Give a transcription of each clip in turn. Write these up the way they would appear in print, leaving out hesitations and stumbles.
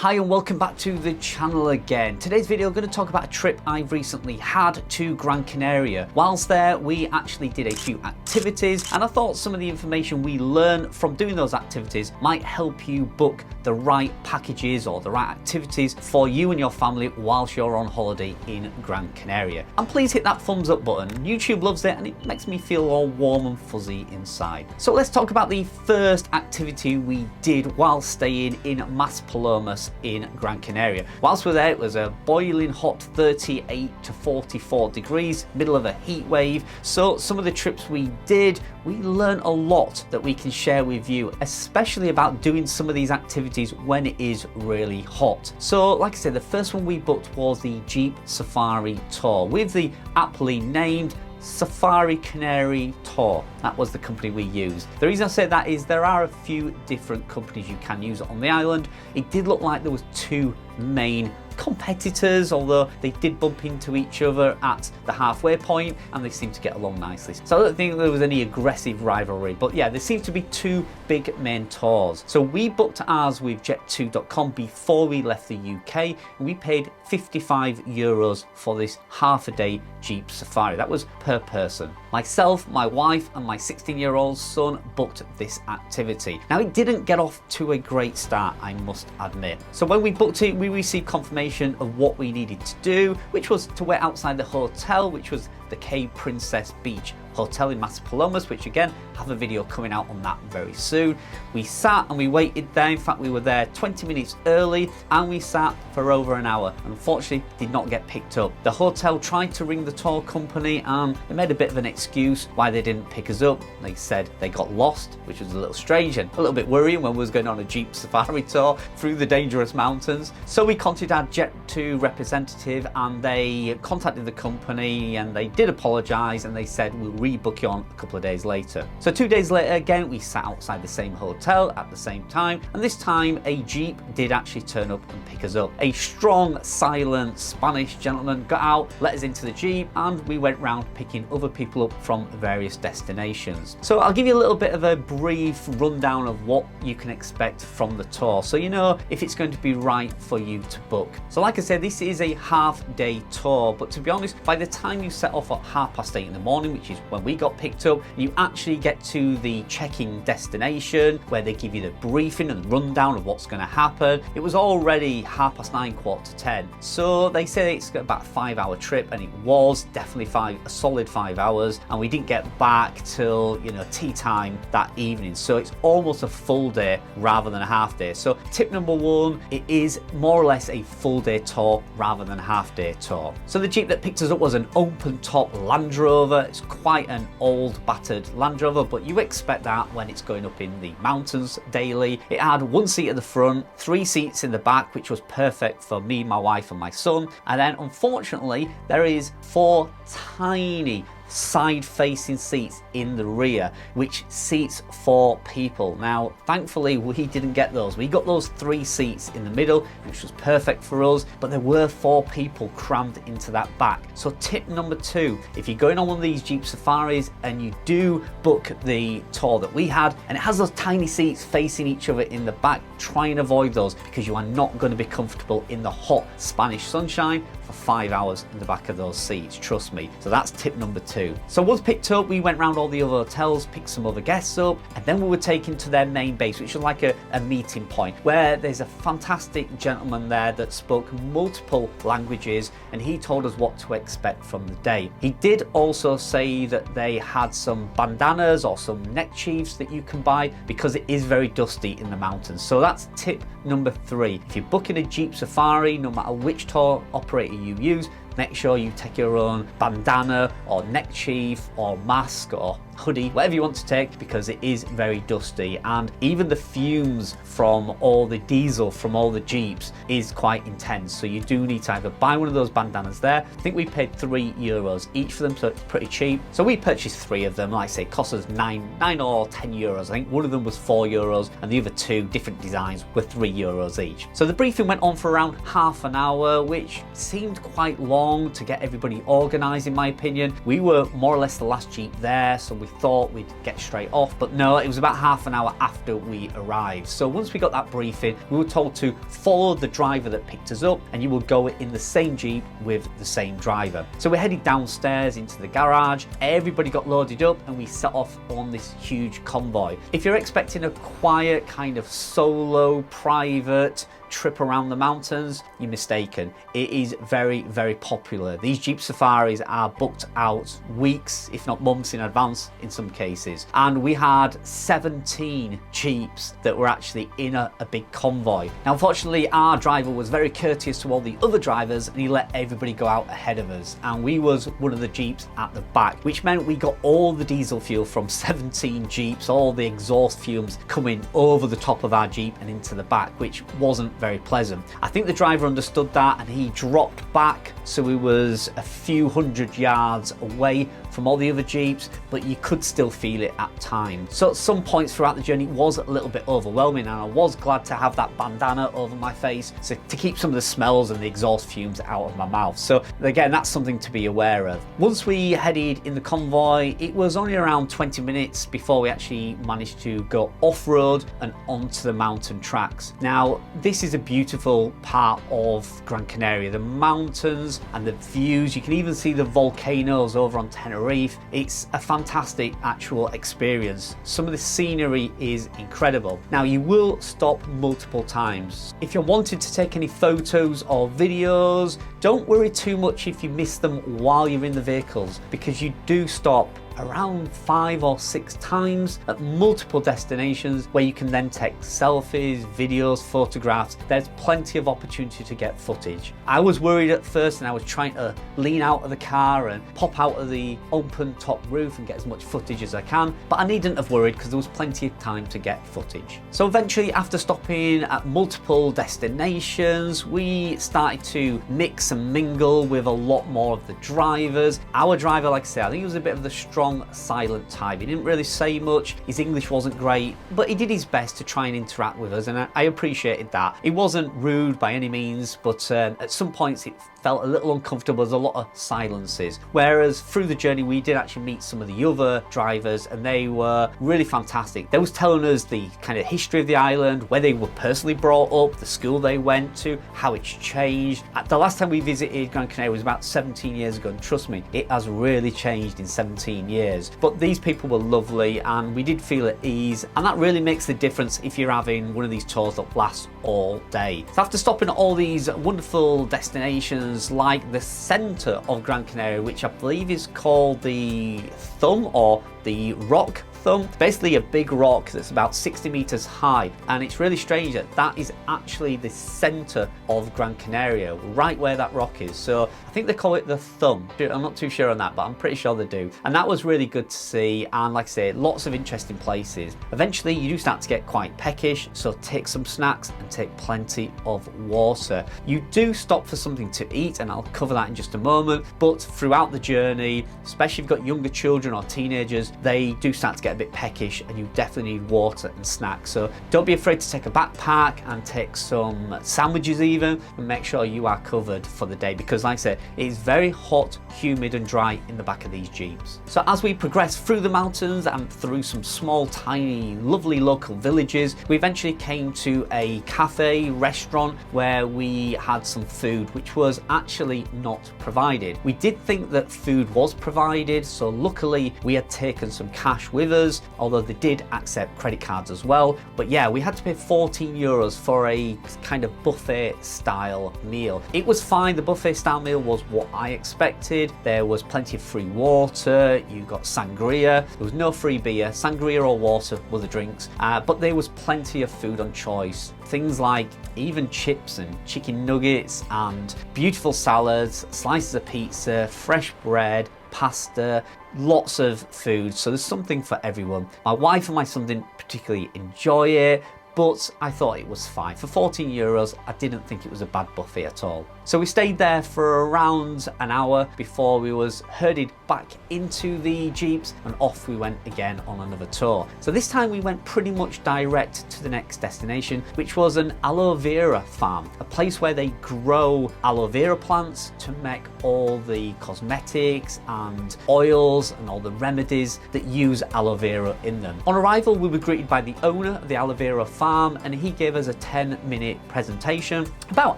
Hi and welcome back to the channel again. Today's video I'm going to talk about a trip I've recently had to Gran Canaria. Whilst there we actually did a few activities and I thought some of the information we learned from doing those activities might help you book the right packages or the right activities for you and your family whilst you're on holiday in Gran Canaria. And please hit that thumbs up button. YouTube loves it and it makes me feel all warm and fuzzy inside. So let's talk about the first activity we did while staying in Palomas in Gran Canaria. Whilst we're there, it was a boiling hot 38 to 44 degrees, middle of a heat wave. So some of the trips we did, we learned a lot that we can share with you, especially about doing some of these activities when it is really hot. So like I said, the first one we booked was the Jeep Safari Tour with the aptly named Safari Canary Tour. That was the company we used. The reason I say that is there are a few different companies you can use on the island. It did look like there was two main competitors, although they did bump into each other at the halfway point and they seemed to get along nicely. So I don't think there was any aggressive rivalry, but yeah, there seemed to be two big main tours. So we booked ours with jet2.com before we left the UK and we paid €55 for this half a day Jeep Safari. That was per person. Myself, my wife and my 16-year-old son booked this activity. Now it didn't get off to a great start, I must admit. So when we booked it, we received confirmation of what we needed to do, which was to wait outside the hotel, which was the Cape Princess Beach Hotel in Palomas, which again, have a video coming out on that very soon. We sat and we waited there. In fact, we were there 20 minutes early and we sat for over an hour. Unfortunately, did not get picked up. The hotel tried to ring the tour company and they made a bit of an excuse why they didn't pick us up. They said they got lost, which was a little strange and a little bit worrying when we was going on a Jeep Safari tour through the dangerous mountains. So we contacted our Jet2 representative and they contacted the company and they did apologise and they said we'll rebook you on a couple of days later. So 2 days later again we sat outside the same hotel at the same time, and this time a Jeep did actually turn up and pick us up. A strong, silent Spanish gentleman got out, let us into the Jeep, and we went round picking other people up from various destinations. So I'll give you a little bit of a brief rundown of what you can expect from the tour so you know if it's going to be right for you to book. So like I said, this is a half-day tour, but to be honest, by the time you set off at 8:30 in the morning, which is when we got picked up, you actually get to the check-in destination where they give you the briefing and rundown of what's going to happen. It was already 9:30, 9:45. So they say it's about a 5-hour trip, and it was definitely a solid 5 hours, and we didn't get back till tea time that evening. So it's almost a full day rather than a half day. So tip number one, it is more or less a full day tour rather than a half day tour. So the Jeep that picked us up was an open top Land Rover. It's quite an old battered Land Rover, but you expect that when it's going up in the mountains daily. It had one seat at the front, 3 seats in the back, which was perfect for me, my wife and my son, and then unfortunately there is 4 tiny side-facing seats in the rear, which seats 4 people. Now thankfully we didn't get those. We got those 3 seats in the middle, which was perfect for us, but there were 4 people crammed into that back. So tip number 2, if you're going on one of these Jeep Safaris and you do book the tour that we had and it has those tiny seats facing each other in the back, try and avoid those because you are not going to be comfortable in the hot Spanish sunshine for 5 hours in the back of those seats, trust me. So that's tip number 2. So once picked up, we went around all the other hotels, picked some other guests up, and then we were taken to their main base, which was like a meeting point where there's a fantastic gentleman there that spoke multiple languages, and he told us what to expect from the day. He did also say that they had some bandanas or some neckerchiefs that you can buy because it is very dusty in the mountains. So that's tip number 3. If you're booking a Jeep Safari, no matter which tour operator you use, make sure you take your own bandana or neckerchief or mask or hoodie, whatever you want to take, because it is very dusty, and even the fumes from all the diesel from all the Jeeps is quite intense. So you do need to either buy one of those bandanas there. I think we paid €3 each for them, so it's pretty cheap. So we purchased 3 of them. Like I say, it cost us 9 or 10 euros. I think one of them was €4 and the other 2 different designs were €3 each. So the briefing went on for around half an hour, which seemed quite long to get everybody organized in my opinion. We were more or less the last Jeep there, so We thought we'd get straight off, but no, it was about half an hour after we arrived. So once we got that briefing, we were told to follow the driver that picked us up, and you will go in the same Jeep with the same driver. So we headed downstairs into the garage, everybody got loaded up, and we set off on this huge convoy. If you're expecting a quiet kind of solo, private trip around the mountains, you're mistaken. It is very, very popular. These Jeep safaris are booked out weeks, if not months in advance in some cases. And we had 17 Jeeps that were actually in a big convoy. Now, unfortunately, our driver was very courteous to all the other drivers, and he let everybody go out ahead of us. And we was one of the Jeeps at the back, which meant we got all the diesel fuel from 17 Jeeps, all the exhaust fumes coming over the top of our Jeep and into the back, which wasn't very pleasant. I think the driver understood that, and he dropped back, so he was a few hundred yards away from all the other Jeeps, but you could still feel it at times. So at some points throughout the journey it was a little bit overwhelming, and I was glad to have that bandana over my face so to keep some of the smells and the exhaust fumes out of my mouth. So again, that's something to be aware of. Once we headed in the convoy, it was only around 20 minutes before we actually managed to go off-road and onto the mountain tracks. Now, this is a beautiful part of Gran Canaria. The mountains and the views, you can even see the volcanoes over on Tenerife. It's a fantastic actual experience. Some of the scenery is incredible. Now, you will stop multiple times. If you're wanting to take any photos or videos, don't worry too much if you miss them while you're in the vehicles, because you do stop around 5 or 6 times at multiple destinations where you can then take selfies, videos, photographs. There's plenty of opportunity to get footage. I was worried at first, and I was trying to lean out of the car and pop out of the open top roof and get as much footage as I can, but I needn't have worried because there was plenty of time to get footage. So eventually, after stopping at multiple destinations, we started to mix and mingle with a lot more of the drivers. Our driver, like I say, I think he was a bit of the strong silent type. He didn't really say much, his English wasn't great, but he did his best to try and interact with us, and I appreciated that. It wasn't rude by any means, but at some points it felt a little uncomfortable. There's a lot of silences. Whereas through the journey we did actually meet some of the other drivers, and they were really fantastic. They was telling us the kind of history of the island, where they were personally brought up, the school they went to, how it's changed. The last time we visited Gran Canaria was about 17 years ago, and trust me, it has really changed in 17 years. But these people were lovely, and we did feel at ease, and that really makes the difference if you're having one of these tours that lasts all day. So after stopping at all these wonderful destinations like the center of Gran Canaria, which I believe is called the Thumb or the Rock Thumb, basically a big rock that's about 60 meters high, and it's really strange that that is actually the center of Gran Canaria, right where that rock is. So I think they call it the Thumb. I'm not too sure on that, but I'm pretty sure they do. And that was really good to see, and like I say, lots of interesting places. Eventually you do start to get quite peckish, so take some snacks and take plenty of water. You do stop for something to eat, and I'll cover that in just a moment, but throughout the journey, especially if you've got younger children or teenagers, they do start to get a bit peckish, and you definitely need water and snacks. So don't be afraid to take a backpack and take some sandwiches even, and make sure you are covered for the day, because like I said, it is very hot, humid and dry in the back of these Jeeps. So as we progress through the mountains and through some small, tiny, lovely local villages, we eventually came to a cafe restaurant where we had some food which was actually not provided. We did think that food was provided, so luckily we had taken some cash with us, although they did accept credit cards as well. But yeah, we had to pay 14 euros for a kind of buffet style meal. It was fine. The buffet style meal was what I expected. There was plenty of free water, you got sangria, there was no free beer. Sangria or water were the drinks, but there was plenty of food on choice. Things like even chips and chicken nuggets and beautiful salads, slices of pizza, fresh bread, pasta, lots of food. So there's something for everyone. My wife and my son didn't particularly enjoy it, but I thought it was fine. For 14 euros, I didn't think it was a bad buffet at all. So we stayed there for around an hour before we was herded back into the Jeeps, and off we went again on another tour. So this time we went pretty much direct to the next destination, which was an aloe vera farm, a place where they grow aloe vera plants to make all the cosmetics and oils and all the remedies that use aloe vera in them. On arrival, we were greeted by the owner of the aloe vera farm, and he gave us a 10-minute presentation about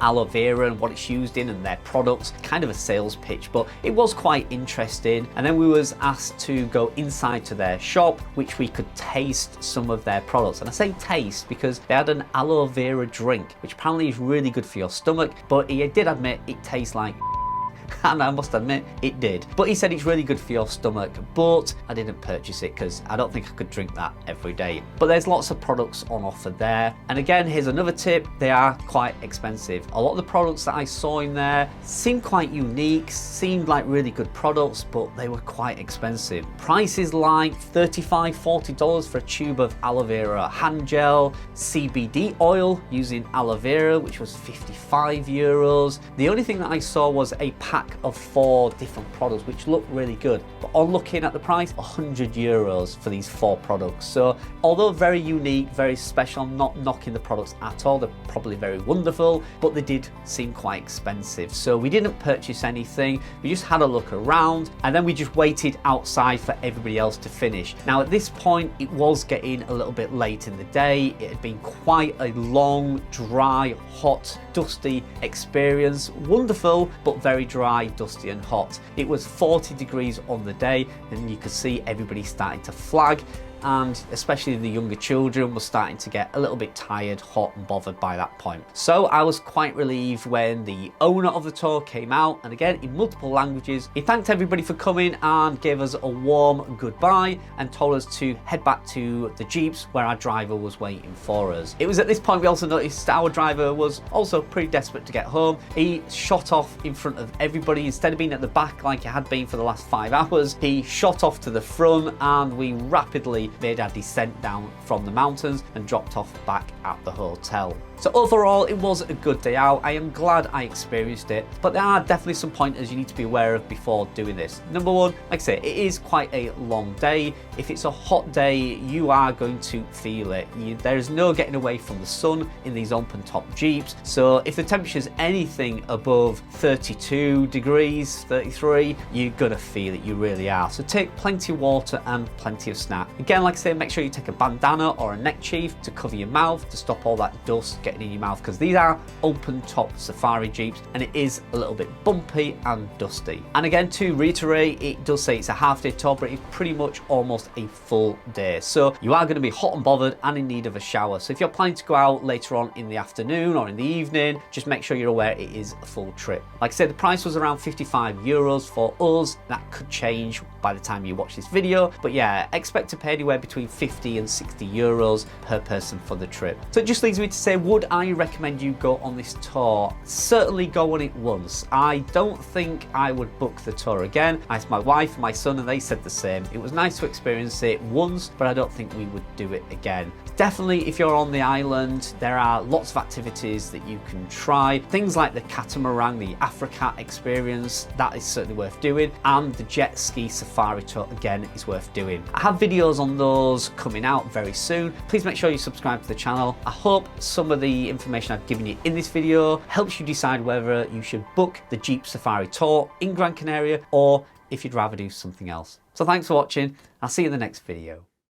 aloe vera and what it's used in and their products, kind of a sales pitch, but it was quite interesting. And then we was asked to go inside to their shop, which we could taste some of their products. And I say taste because they had an aloe vera drink, which apparently is really good for your stomach, but he did admit it tastes like and I must admit it did. But he said it's really good for your stomach, but I didn't purchase it because I don't think I could drink that every day. But there's lots of products on offer there. And again, here's another tip, they are quite expensive. A lot of the products that I saw in there seemed quite unique, seemed like really good products, but they were quite expensive. Prices like $35, $40 for a tube of aloe vera hand gel, CBD oil using aloe vera, which was 55 euros. The only thing that I saw was a pack of 4 different products, which looked really good. But on looking at the price, 100 euros for these 4 products. So although very unique, very special, I'm not knocking the products at all. They're probably very wonderful, but they did seem quite expensive. So we didn't purchase anything. We just had a look around, and then we just waited outside for everybody else to finish. Now at this point, it was getting a little bit late in the day. It had been quite a long, dry, hot, dusty experience. Wonderful, but very dry, dusty and hot. It was 40 degrees on the day, and you could see everybody starting to flag, and especially the younger children were starting to get a little bit tired, hot and bothered by that point. So I was quite relieved when the owner of the tour came out, and again in multiple languages, he thanked everybody for coming and gave us a warm goodbye and told us to head back to the Jeeps where our driver was waiting for us. It was at this point we also noticed our driver was also pretty desperate to get home. He shot off in front of everybody. Instead of being at the back like he had been for the last 5 hours, he shot off to the front, and we rapidly made our descent down from the mountains and dropped off back at the hotel. So overall, it was a good day out. I am glad I experienced it, but there are definitely some pointers you need to be aware of before doing this. Number one, like I say, it is quite a long day. If it's a hot day, you are going to feel it. There is no getting away from the sun in these open top Jeeps. So if the temperature is anything above 32 degrees, 33, you're gonna feel it, you really are. So take plenty of water and plenty of snack. Again, like I say, make sure you take a bandana or a neck chief to cover your mouth to stop all that dust getting in your mouth, because these are open top safari Jeeps and it is a little bit bumpy and dusty. And again, to reiterate, it does say it's a half-day tour, but it's pretty much almost a full day. So you are going to be hot and bothered and in need of a shower. So if you're planning to go out later on in the afternoon or in the evening, just make sure you're aware it is a full trip. Like I said, the price was around 55 euros for us. That could change by the time you watch this video, but yeah, expect to pay anywhere between 50 and 60 euros per person for the trip. So it just leaves me to say, would I recommend you go on this tour? Certainly go on it once. I don't think I would book the tour again. I asked my wife and my son and they said the same. It was nice to experience it once, but I don't think we would do it again. Definitely, if you're on the island, there are lots of activities that you can try. Things like the catamaran, the Africa experience, that is certainly worth doing. And the jet ski safari tour, again, is worth doing. I have videos on those coming out very soon. Please make sure you subscribe to the channel. I hope some of the information I've given you in this video helps you decide whether you should book the Jeep Safari Tour in Gran Canaria or if you'd rather do something else. So thanks for watching. I'll see you in the next video.